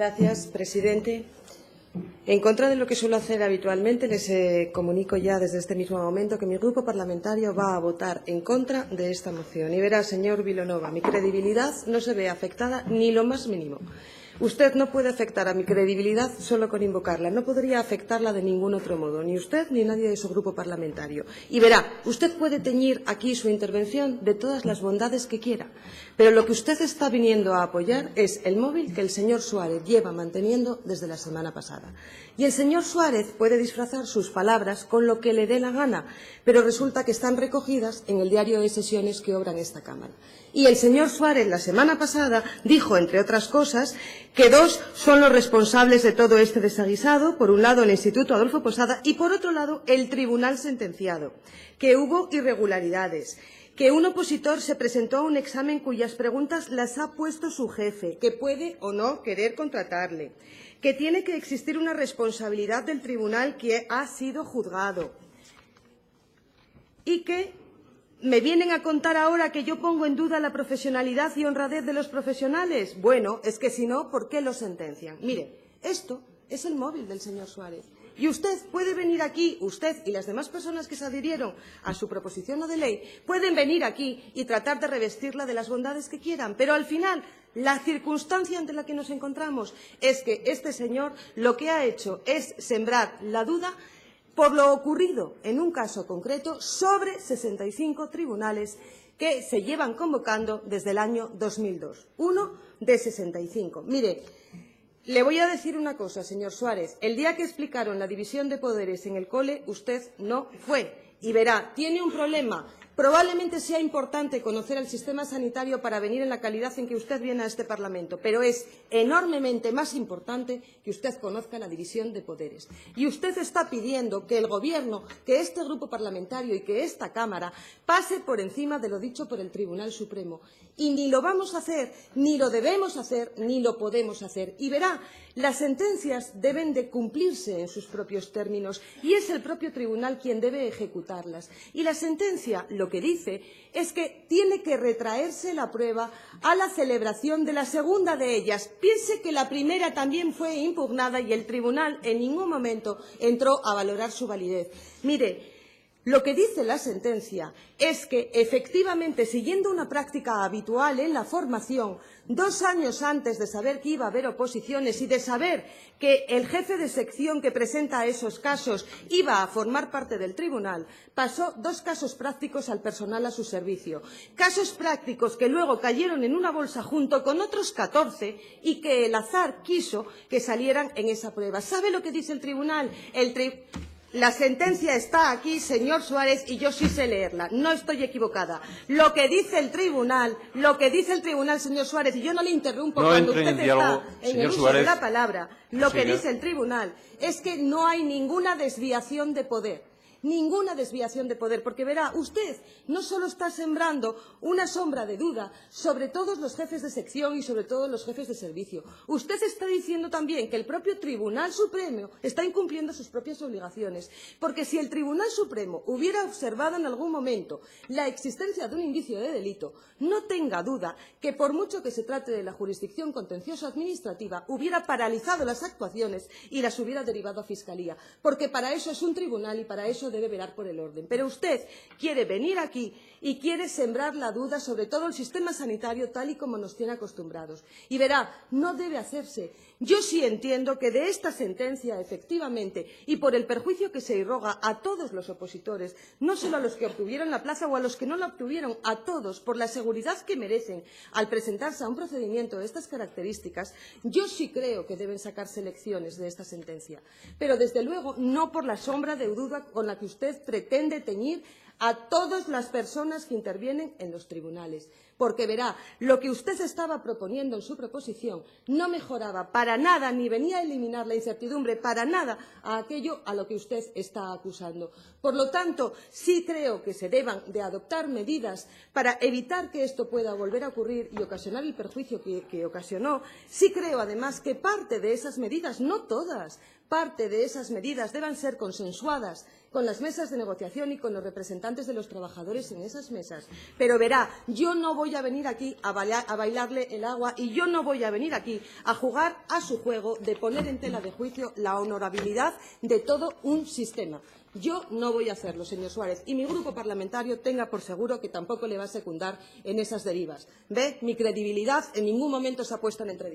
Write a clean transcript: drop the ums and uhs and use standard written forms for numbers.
Gracias, presidente. En contra de lo que suelo hacer habitualmente, les comunico ya desde este mismo momento que mi grupo parlamentario va a votar en contra de esta moción. Y verá, señor Vilanova, mi credibilidad no se ve afectada ni lo más mínimo. Usted no puede afectar a mi credibilidad solo con invocarla. No podría afectarla de ningún otro modo, ni usted ni nadie de su grupo parlamentario. Y verá, usted puede teñir aquí su intervención de todas las bondades que quiera, pero lo que usted está viniendo a apoyar es el móvil que el señor Suárez lleva manteniendo desde la semana pasada. Y el señor Suárez puede disfrazar sus palabras con lo que le dé la gana, pero resulta que están recogidas en el diario de sesiones que obra en esta Cámara. Y el señor Suárez la semana pasada dijo, entre otras cosas, que dos son los responsables de todo este desaguisado, por un lado el Instituto Adolfo Posada y por otro lado el tribunal sentenciado, que hubo irregularidades, que un opositor se presentó a un examen cuyas preguntas las ha puesto su jefe, que puede o no querer contratarle, que tiene que existir una responsabilidad del tribunal que ha sido juzgado y que ¿me vienen a contar ahora que yo pongo en duda la profesionalidad y honradez de los profesionales? Bueno, es que si no, ¿por qué lo sentencian? Mire, esto es el móvil del señor Suárez. Y usted puede venir aquí, usted y las demás personas que se adhirieron a su proposición no de ley, pueden venir aquí y tratar de revestirla de las bondades que quieran, pero al final la circunstancia ante la que nos encontramos es que este señor lo que ha hecho es sembrar la duda por lo ocurrido en un caso concreto sobre 65 tribunales que se llevan convocando desde el año 2002. Uno de 65. Mire, le voy a decir una cosa, señor Suárez. El día que explicaron la división de poderes en el cole, usted no fue. Y verá, tiene un problema. Probablemente sea importante conocer el sistema sanitario para venir en la calidad en que usted viene a este Parlamento, pero es enormemente más importante que usted conozca la división de poderes. Y usted está pidiendo que el Gobierno, que este grupo parlamentario y que esta Cámara pase por encima de lo dicho por el Tribunal Supremo. Y ni lo vamos a hacer, ni lo debemos hacer, ni lo podemos hacer. Y verá, las sentencias deben de cumplirse en sus propios términos y es el propio tribunal quien debe ejecutarlas. Y la sentencia lo que dice es que tiene que retraerse la prueba a la celebración de la segunda de ellas. Piense que la primera también fue impugnada y el tribunal en ningún momento entró a valorar su validez. Mire, lo que dice la sentencia es que, efectivamente, siguiendo una práctica habitual en la formación, 2 años antes de saber que iba a haber oposiciones y de saber que el jefe de sección que presenta esos casos iba a formar parte del tribunal, pasó 2 casos prácticos al personal a su servicio. Casos prácticos que luego cayeron en una bolsa junto con otros 14 y que el azar quiso que salieran en esa prueba. ¿Sabe lo que dice el tribunal? La sentencia está aquí, señor Suárez, y yo sí sé leerla. No estoy equivocada. Lo que dice el tribunal, señor Suárez, y yo no le interrumpo cuando usted está en el uso de la palabra, lo que dice el tribunal es que no hay ninguna desviación de poder. Ninguna desviación de poder, porque verá, usted no solo está sembrando una sombra de duda sobre todos los jefes de sección y sobre todos los jefes de servicio. Usted está diciendo también que el propio Tribunal Supremo está incumpliendo sus propias obligaciones, porque si el Tribunal Supremo hubiera observado en algún momento la existencia de un indicio de delito, no tenga duda que, por mucho que se trate de la jurisdicción contencioso administrativa, hubiera paralizado las actuaciones y las hubiera derivado a Fiscalía, porque para eso es un tribunal y para eso debe velar por el orden. Pero usted quiere venir aquí y quiere sembrar la duda sobre todo el sistema sanitario tal y como nos tiene acostumbrados. Y verá, no debe hacerse. Yo sí entiendo que de esta sentencia, efectivamente, y por el perjuicio que se irroga a todos los opositores, no solo a los que obtuvieron la plaza o a los que no la obtuvieron, a todos, por la seguridad que merecen al presentarse a un procedimiento de estas características, yo sí creo que deben sacarse lecciones de esta sentencia. Pero, desde luego, no por la sombra de duda con la que usted pretende teñir a todas las personas que intervienen en los tribunales. Porque verá, lo que usted estaba proponiendo en su proposición no mejoraba para nada, ni venía a eliminar la incertidumbre para nada a aquello a lo que usted está acusando. Por lo tanto, sí creo que se deban de adoptar medidas para evitar que esto pueda volver a ocurrir y ocasionar el perjuicio que ocasionó. Sí creo, además, que parte de esas medidas, no todas, parte de esas medidas deban ser consensuadas con las mesas de negociación y con los representantes de los trabajadores en esas mesas. Pero verá, yo no voy a venir aquí a bailarle el agua y yo no voy a venir aquí a jugar a su juego de poner en tela de juicio la honorabilidad de todo un sistema. Yo no voy a hacerlo, señor Suárez, y mi grupo parlamentario tenga por seguro que tampoco le va a secundar en esas derivas. ¿Ve? Mi credibilidad en ningún momento se ha puesto en entredicho.